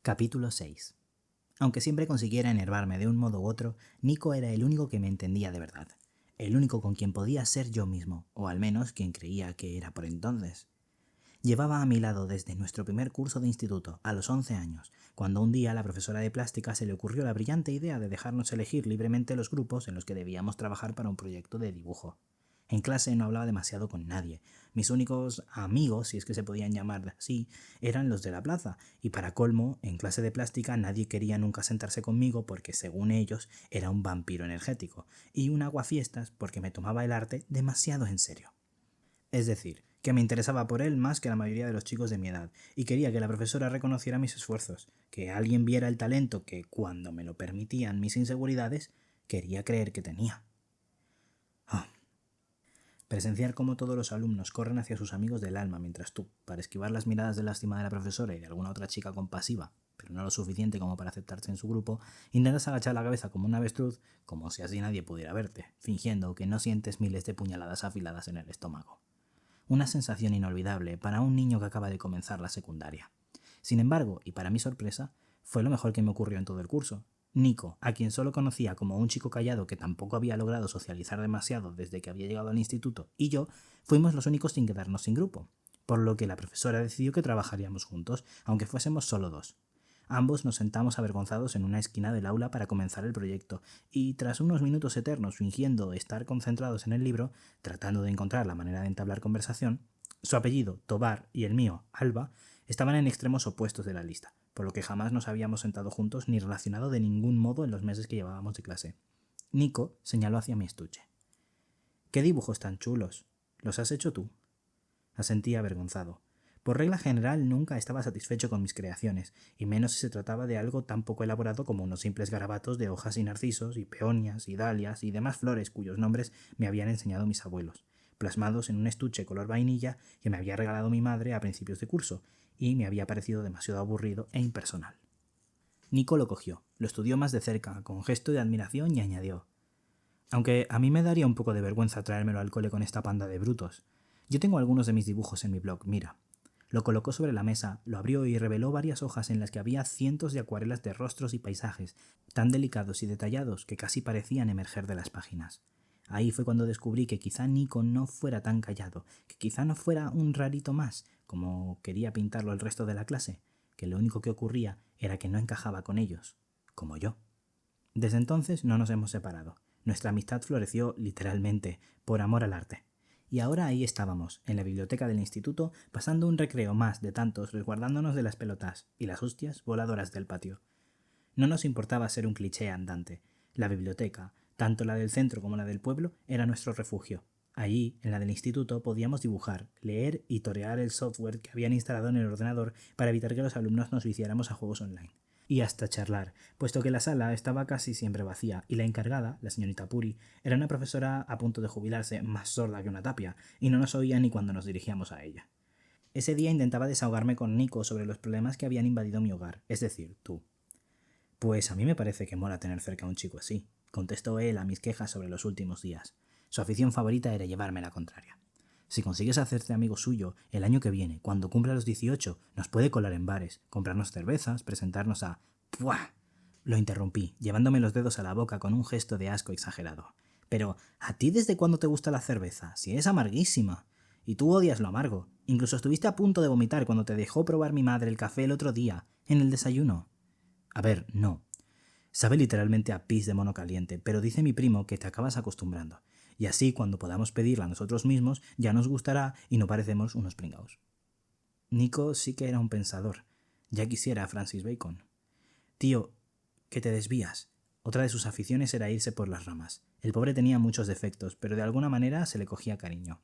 Capítulo 6. Aunque siempre consiguiera enervarme de un modo u otro, Nico era el único que me entendía de verdad. El único con quien podía ser yo mismo, o al menos quien creía que era por entonces. Llevaba a mi lado desde nuestro primer curso de instituto, a los 11 años, cuando un día a la profesora de plástica se le ocurrió la brillante idea de dejarnos elegir libremente los grupos en los que debíamos trabajar para un proyecto de dibujo. En clase no hablaba demasiado con nadie. Mis únicos amigos, si es que se podían llamar así, eran los de la plaza, y para colmo, en clase de plástica nadie quería nunca sentarse conmigo porque, según ellos, era un vampiro energético, y un aguafiestas porque me tomaba el arte demasiado en serio. Es decir, que me interesaba por él más que la mayoría de los chicos de mi edad, y quería que la profesora reconociera mis esfuerzos, que alguien viera el talento que, cuando me lo permitían mis inseguridades, quería creer que tenía. Presenciar cómo todos los alumnos corren hacia sus amigos del alma mientras tú, para esquivar las miradas de lástima de la profesora y de alguna otra chica compasiva, pero no lo suficiente como para aceptarte en su grupo, intentas agachar la cabeza como un avestruz, como si así nadie pudiera verte, fingiendo que no sientes miles de puñaladas afiladas en el estómago. Una sensación inolvidable para un niño que acaba de comenzar la secundaria. Sin embargo, y para mi sorpresa, fue lo mejor que me ocurrió en todo el curso. Nico, a quien solo conocía como un chico callado que tampoco había logrado socializar demasiado desde que había llegado al instituto, y yo fuimos los únicos sin quedarnos sin grupo, por lo que la profesora decidió que trabajaríamos juntos, aunque fuésemos solo dos. Ambos nos sentamos avergonzados en una esquina del aula para comenzar el proyecto, y tras unos minutos eternos fingiendo estar concentrados en el libro, tratando de encontrar la manera de entablar conversación, su apellido, Tobar, y el mío, Alba, estaban en extremos opuestos de la lista, por lo que jamás nos habíamos sentado juntos ni relacionado de ningún modo en los meses que llevábamos de clase. Nico señaló hacia mi estuche. «¿Qué dibujos tan chulos? ¿Los has hecho tú?» Asentí avergonzado. Por regla general nunca estaba satisfecho con mis creaciones, y menos si se trataba de algo tan poco elaborado como unos simples garabatos de hojas y narcisos, y peonias, y dalias, y demás flores cuyos nombres me habían enseñado mis abuelos, plasmados en un estuche color vainilla que me había regalado mi madre a principios de curso, y me había parecido demasiado aburrido e impersonal. Nico lo cogió, lo estudió más de cerca, con gesto de admiración, y añadió: «Aunque a mí me daría un poco de vergüenza traérmelo al cole con esta panda de brutos. Yo tengo algunos de mis dibujos en mi blog, mira». Lo colocó sobre la mesa, lo abrió y reveló varias hojas en las que había cientos de acuarelas de rostros y paisajes, tan delicados y detallados que casi parecían emerger de las páginas. Ahí fue cuando descubrí que quizá Nico no fuera tan callado, que quizá no fuera un rarito más, como quería pintarlo el resto de la clase, que lo único que ocurría era que no encajaba con ellos, como yo. Desde entonces no nos hemos separado. Nuestra amistad floreció literalmente por amor al arte. Y ahora ahí estábamos, en la biblioteca del instituto, pasando un recreo más de tantos, resguardándonos de las pelotas y las hostias voladoras del patio. No nos importaba ser un cliché andante. La biblioteca, tanto la del centro como la del pueblo, era nuestro refugio. Allí, en la del instituto, podíamos dibujar, leer y torear el software que habían instalado en el ordenador para evitar que los alumnos nos viciáramos a juegos online. Y hasta charlar, puesto que la sala estaba casi siempre vacía y la encargada, la señorita Puri, era una profesora a punto de jubilarse, más sorda que una tapia, y no nos oía ni cuando nos dirigíamos a ella. Ese día intentaba desahogarme con Nico sobre los problemas que habían invadido mi hogar, es decir, tú. «Pues a mí me parece que mola tener cerca a un chico así», contestó él a mis quejas sobre los últimos días. Su afición favorita era llevarme la contraria. «Si consigues hacerte amigo suyo, el año que viene, cuando cumpla los 18, nos puede colar en bares, comprarnos cervezas, presentarnos a...» «¡Puah!», lo interrumpí, llevándome los dedos a la boca con un gesto de asco exagerado. «Pero, ¿a ti desde cuándo te gusta la cerveza? Si es amarguísima. Y tú odias lo amargo. Incluso estuviste a punto de vomitar cuando te dejó probar mi madre el café el otro día, en el desayuno». «A ver, no. Sabe literalmente a pis de mono caliente, pero dice mi primo que te acabas acostumbrando. Y así, cuando podamos pedirla a nosotros mismos, ya nos gustará y no parecemos unos pringaos». Nico sí que era un pensador. Ya quisiera a Francis Bacon. «Tío, que te desvías». Otra de sus aficiones era irse por las ramas. El pobre tenía muchos defectos, pero de alguna manera se le cogía cariño.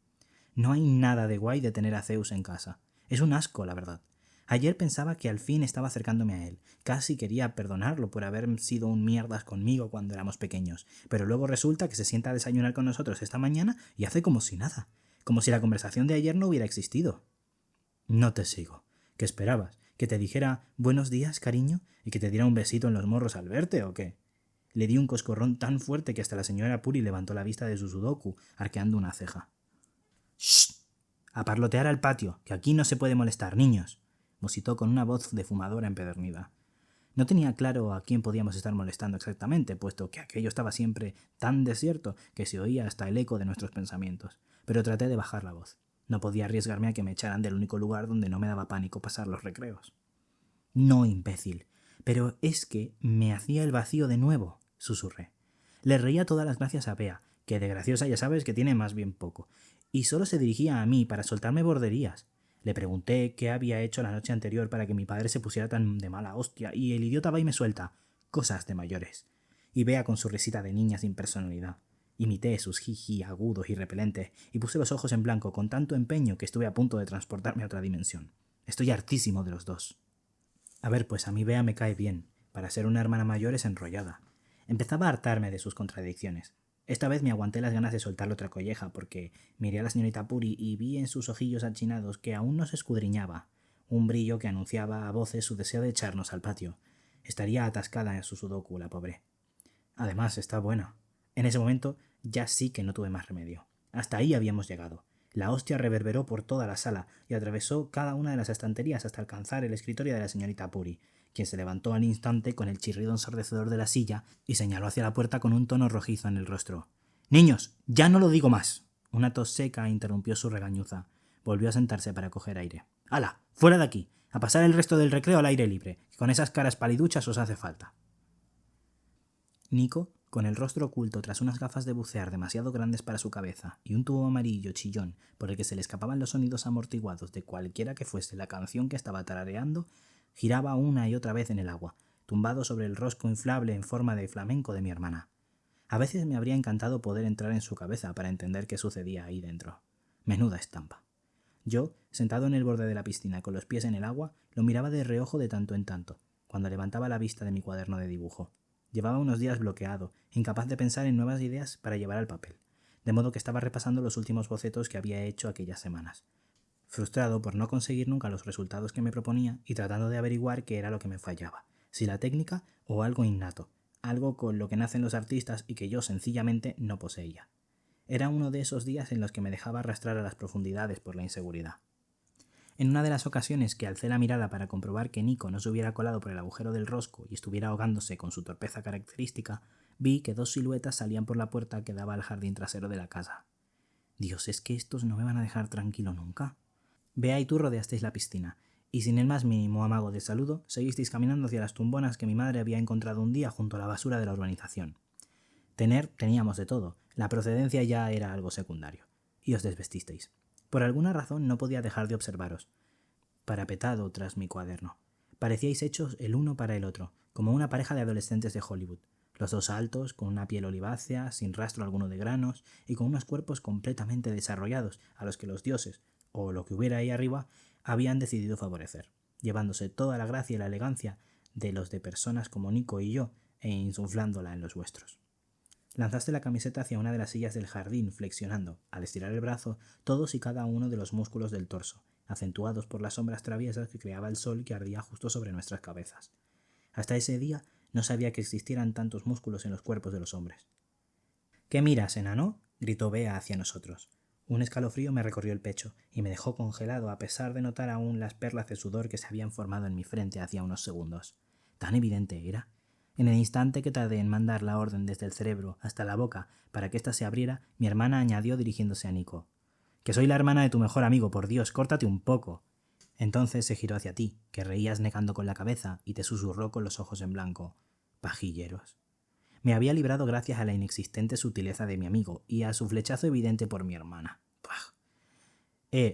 No hay nada de guay de tener a Zeus en casa. Es un asco, la verdad. Ayer pensaba que al fin estaba acercándome a él. Casi quería perdonarlo por haber sido un mierdas conmigo cuando éramos pequeños. Pero luego resulta que se sienta a desayunar con nosotros esta mañana y hace como si nada. Como si la conversación de ayer no hubiera existido. «No te sigo. ¿Qué esperabas? ¿Que te dijera buenos días, cariño? ¿Y que te diera un besito en los morros al verte o qué?» Le di un coscorrón tan fuerte que hasta la señora Puri levantó la vista de su sudoku, arqueando una ceja. «¡Shh! A parlotear al patio, que aquí no se puede molestar, niños», musitó con una voz de fumadora empedernida. No tenía claro a quién podíamos estar molestando exactamente, puesto que aquello estaba siempre tan desierto que se oía hasta el eco de nuestros pensamientos, pero traté de bajar la voz. No podía arriesgarme a que me echaran del único lugar donde no me daba pánico pasar los recreos. No, imbécil. Pero es que me hacía el vacío de nuevo, susurré. Le reía todas las gracias a Bea, que de graciosa ya sabes que tiene más bien poco, y solo se dirigía a mí para soltarme borderías. Le pregunté qué había hecho la noche anterior para que mi padre se pusiera tan de mala hostia, y el idiota va y me suelta cosas de mayores. Y Bea con su risita de niña sin personalidad. Imité sus jiji agudos y repelentes, y puse los ojos en blanco con tanto empeño que estuve a punto de transportarme a otra dimensión. Estoy hartísimo de los dos. A ver, pues a mí Bea me cae bien. Para ser una hermana mayor es enrollada. Empezaba a hartarme de sus contradicciones. Esta vez me aguanté las ganas de soltarle otra colleja, porque miré a la señorita Puri y vi en sus ojillos achinados que aún no se escudriñaba, un brillo que anunciaba a voces su deseo de echarnos al patio. Estaría atascada en su sudoku, la pobre. Además, está buena. En ese momento ya sí que no tuve más remedio. Hasta ahí habíamos llegado. La hostia reverberó por toda la sala y atravesó cada una de las estanterías hasta alcanzar el escritorio de la señorita Puri, quien se levantó al instante con el chirrido ensordecedor de la silla y señaló hacia la puerta con un tono rojizo en el rostro. «¡Niños! ¡Ya no lo digo más!». Una tos seca interrumpió su regañuza. Volvió a sentarse para coger aire. «¡Hala! ¡Fuera de aquí! A pasar el resto del recreo al aire libre, que con esas caras paliduchas os hace falta». Nico, con el rostro oculto tras unas gafas de bucear demasiado grandes para su cabeza y un tubo amarillo chillón por el que se le escapaban los sonidos amortiguados de cualquiera que fuese la canción que estaba tarareando, giraba una y otra vez en el agua, tumbado sobre el rosco inflable en forma de flamenco de mi hermana. A veces me habría encantado poder entrar en su cabeza para entender qué sucedía ahí dentro. Menuda estampa. Yo, sentado en el borde de la piscina con los pies en el agua, lo miraba de reojo de tanto en tanto, cuando levantaba la vista de mi cuaderno de dibujo. Llevaba unos días bloqueado, incapaz de pensar en nuevas ideas para llevar al papel, de modo que estaba repasando los últimos bocetos que había hecho aquellas semanas, frustrado por no conseguir nunca los resultados que me proponía y tratando de averiguar qué era lo que me fallaba, si la técnica o algo innato, algo con lo que nacen los artistas y que yo sencillamente no poseía. Era uno de esos días en los que me dejaba arrastrar a las profundidades por la inseguridad. En una de las ocasiones que alcé la mirada para comprobar que Nico no se hubiera colado por el agujero del rosco y estuviera ahogándose con su torpeza característica, vi que dos siluetas salían por la puerta que daba al jardín trasero de la casa. Dios, ¿es que estos no me van a dejar tranquilo nunca? Bea y tú rodeasteis la piscina, y sin el más mínimo amago de saludo, seguisteis caminando hacia las tumbonas que mi madre había encontrado un día junto a la basura de la urbanización. Teníamos de todo, la procedencia ya era algo secundario, y os desvestisteis. Por alguna razón no podía dejar de observaros, parapetado tras mi cuaderno. Parecíais hechos el uno para el otro, como una pareja de adolescentes de Hollywood, los dos altos, con una piel olivácea, sin rastro alguno de granos, y con unos cuerpos completamente desarrollados, a los que los dioses, o lo que hubiera ahí arriba, habían decidido favorecer, llevándose toda la gracia y la elegancia de los de personas como Nico y yo, e insuflándola en los vuestros. Lanzaste la camiseta hacia una de las sillas del jardín, flexionando, al estirar el brazo, todos y cada uno de los músculos del torso, acentuados por las sombras traviesas que creaba el sol que ardía justo sobre nuestras cabezas. Hasta ese día no sabía que existieran tantos músculos en los cuerpos de los hombres. «¿Qué miras, enano?», gritó Bea hacia nosotros. Un escalofrío me recorrió el pecho y me dejó congelado a pesar de notar aún las perlas de sudor que se habían formado en mi frente hacía unos segundos. ¿Tan evidente era? En el instante que tardé en mandar la orden desde el cerebro hasta la boca para que ésta se abriera, mi hermana añadió dirigiéndose a Nico: «Que soy la hermana de tu mejor amigo, por Dios, córtate un poco». Entonces se giró hacia ti, que reías negando con la cabeza, y te susurró con los ojos en blanco: «Pajilleros». Me había librado gracias a la inexistente sutileza de mi amigo y a su flechazo evidente por mi hermana. ¡Pah!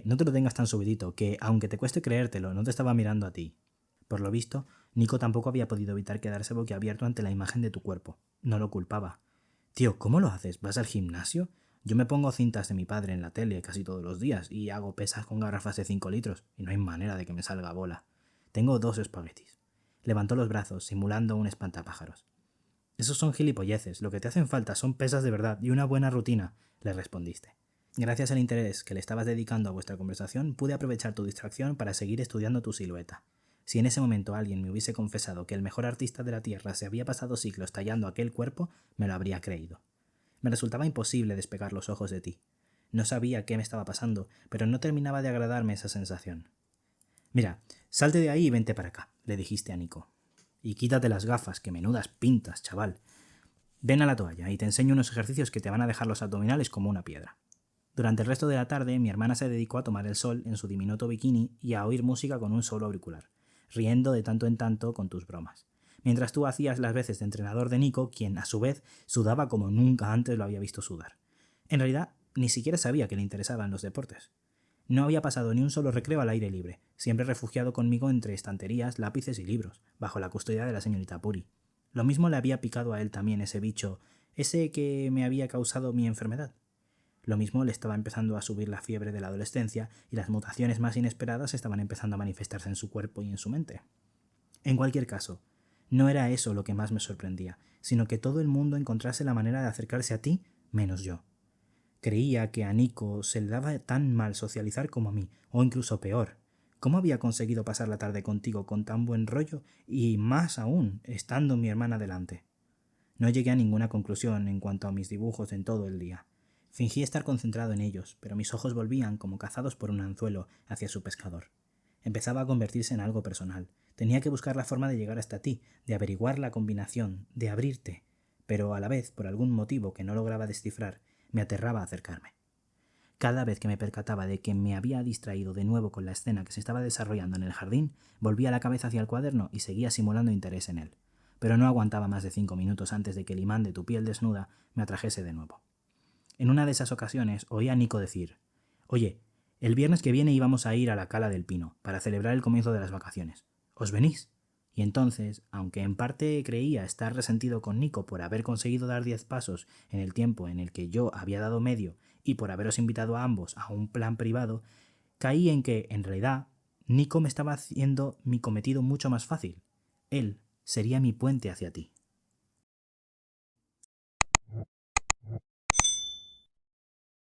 No te lo tengas tan subidito, que, aunque te cueste creértelo, no te estaba mirando a ti. Por lo visto, Nico tampoco había podido evitar quedarse boquiabierto ante la imagen de tu cuerpo. No lo culpaba. «Tío, ¿cómo lo haces? ¿Vas al gimnasio? Yo me pongo cintas de mi padre en la tele casi todos los días y hago pesas con garrafas de 5 litros y no hay manera de que me salga bola. Tengo 2 espaguetis». Levantó los brazos, simulando un espantapájaros. «Esos son gilipolleces. Lo que te hacen falta son pesas de verdad y una buena rutina», le respondiste. Gracias al interés que le estabas dedicando a vuestra conversación, pude aprovechar tu distracción para seguir estudiando tu silueta. Si en ese momento alguien me hubiese confesado que el mejor artista de la Tierra se había pasado siglos tallando aquel cuerpo, me lo habría creído. Me resultaba imposible despegar los ojos de ti. No sabía qué me estaba pasando, pero no terminaba de agradarme esa sensación. «Mira, salte de ahí y vente para acá», le dijiste a Nico. Y quítate las gafas, que menudas pintas, chaval. Ven a la toalla y te enseño unos ejercicios que te van a dejar los abdominales como una piedra. Durante el resto de la tarde, mi hermana se dedicó a tomar el sol en su diminuto bikini y a oír música con un solo auricular, riendo de tanto en tanto con tus bromas. Mientras tú hacías las veces de entrenador de Nico, quien, a su vez, sudaba como nunca antes lo había visto sudar. En realidad, ni siquiera sabía que le interesaban los deportes. No había pasado ni un solo recreo al aire libre, siempre refugiado conmigo entre estanterías, lápices y libros, bajo la custodia de la señorita Puri. Lo mismo le había picado a él también ese bicho, ese que me había causado mi enfermedad. Lo mismo le estaba empezando a subir la fiebre de la adolescencia y las mutaciones más inesperadas estaban empezando a manifestarse en su cuerpo y en su mente. En cualquier caso, no era eso lo que más me sorprendía, sino que todo el mundo encontrase la manera de acercarse a ti, menos yo. Creía que a Nico se le daba tan mal socializar como a mí, o incluso peor. ¿Cómo había conseguido pasar la tarde contigo con tan buen rollo y, más aún, estando mi hermana delante? No llegué a ninguna conclusión en cuanto a mis dibujos en todo el día. Fingí estar concentrado en ellos, pero mis ojos volvían, como cazados por un anzuelo, hacia su pescador. Empezaba a convertirse en algo personal. Tenía que buscar la forma de llegar hasta ti, de averiguar la combinación, de abrirte. Pero a la vez, por algún motivo que no lograba descifrar, me aterraba acercarme. Cada vez que me percataba de que me había distraído de nuevo con la escena que se estaba desarrollando en el jardín, volvía la cabeza hacia el cuaderno y seguía simulando interés en él. Pero no aguantaba más de 5 minutos antes de que el imán de tu piel desnuda me atrajese de nuevo. En una de esas ocasiones oí a Nico decir: «Oye, el viernes que viene íbamos a ir a la Cala del Pino para celebrar el comienzo de las vacaciones. ¿Os venís?». Y entonces, aunque en parte creía estar resentido con Nico por haber conseguido dar 10 pasos en el tiempo en el que yo había dado medio y por haberos invitado a ambos a un plan privado, caí en que, en realidad, Nico me estaba haciendo mi cometido mucho más fácil. Él sería mi puente hacia ti.